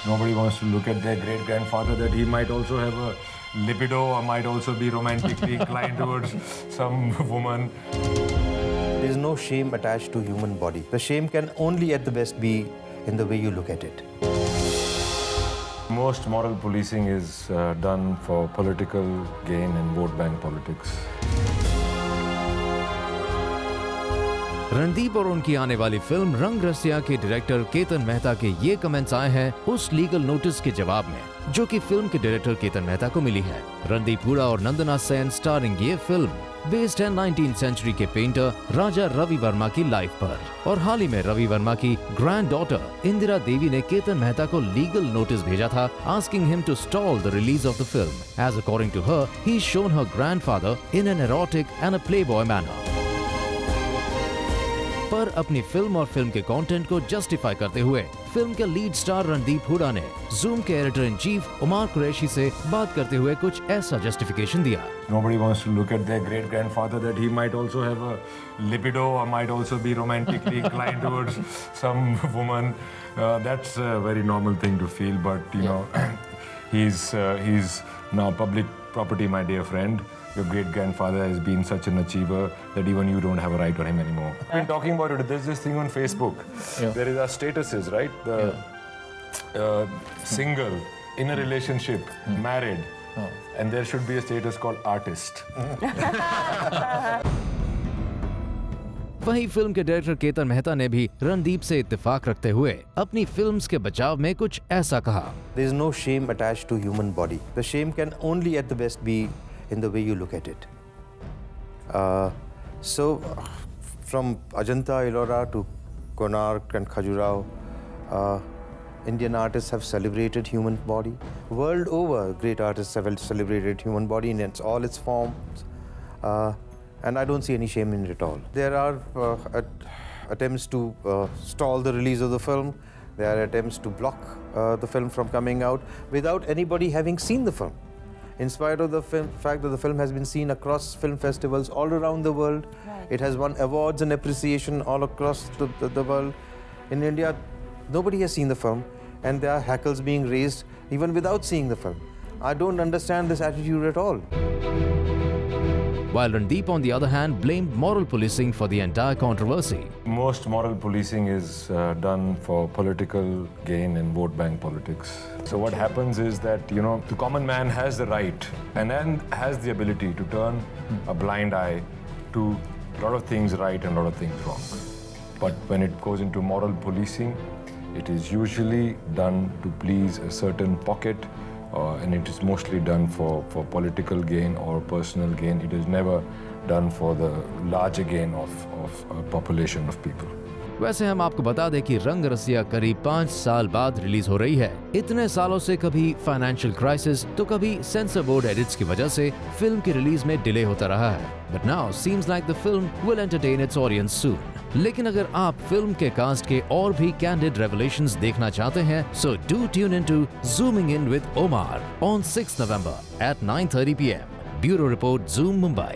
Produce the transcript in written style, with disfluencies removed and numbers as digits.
Nobody wants to look at their great-grandfather that he might also have a libido or might also be romantically inclined towards some woman. There is no shame attached to human body. The shame can only at the best be in the way you look at it. Most moral policing is done for political gain and vote bank politics. Randeep और उनकी आने वाली film रंग रसिया के director Ketan Mehta के ये comments आए हैं उस लीगल नोटिस के जवाब में जो कि फिल्म के डायरेक्टर केतन मेहता को मिली है। रणदीप हुडा और नंदना सेन स्टारिंग ये फिल्म बेस्ड है 19th सेंचुरी के पेंटर राजा रवि वर्मा की लाइफ पर। और हाल ही में रवि वर्मा की ग्रैंड डॉटर इंदिरा देवी ने केतन मेहता को लीगल नोटिस भेजा था asking him to stall the release of the film as according to her he shown her grandfather in an erotic and a playboy manner. पर अपनी फिल्म और फिल्म के कंटेंट को justify करते हुए फिल्म के लीड स्टार रणदीप हुडा ने Zoom के editor in chief Umar Qureshi से बात करते हुए कुछ ऐसा जस्टिफिकेशन दिया। Nobody wants to look at their great-grandfather that he might also have a libido or might also be romantically inclined towards some woman. That's a very normal thing to feel, but you know, he's now public property, my dear friend. Your great-grandfather has been such an achiever that even you don't have a right on him anymore. I've been talking about it. There's this thing on Facebook. Yeah. There is our statuses, right? The single, in a relationship, married, and there should be a status called artist. वहीं film के director Ketan Mehta ने भी रणदीप से इत्तेफाक रखते हुए अपनी films के बचाव में कुछ ऐसा कहा। There is no shame attached to human body. The shame can only at the best be in the way you look at it. So, from Ajanta, Ellora to Konark and Khajuraho, Indian artists have celebrated human body. World over, great artists have celebrated human body in all its forms. And I don't see any shame in it at all. There are attempts to stall the release of the film. There are attempts to block the film from coming out without anybody having seen the film. In spite of the fact that the film has been seen across film festivals all around the world, it has won awards and appreciation all across the world. In India, nobody has seen the film, and there are hackles being raised even without seeing the film. I don't understand this attitude at all. While Randeep, on the other hand, blamed moral policing for the entire controversy. Most moral policing is done for political gain and vote bank politics. So what happens is that, you know, the common man has the right and then has the ability to turn a blind eye to a lot of things right and a lot of things wrong. But when it goes into moral policing, it is usually done to please a certain pocket. And it is mostly done for political gain or personal gain. It is never done for the larger gain of a population of people. वैसे हम आपको बता दें कि रंग रसिया करीब 5 साल बाद रिलीज हो रही है। इतने सालों से कभी फाइनेंशियल क्राइसिस तो कभी सेंसर बोर्ड एडिट्स की वजह से फिल्म की रिलीज में डिले होता रहा है। But now seems like the film will entertain its audience soon. लेकिन अगर आप फिल्म के कास्ट के और भी कैंडिड रेवलेशंस देखना चाहते हैं, so do tune into Zooming In with Omar on 6th November at 9:30 p.m. Bureau Report, Zoom, Mumbai.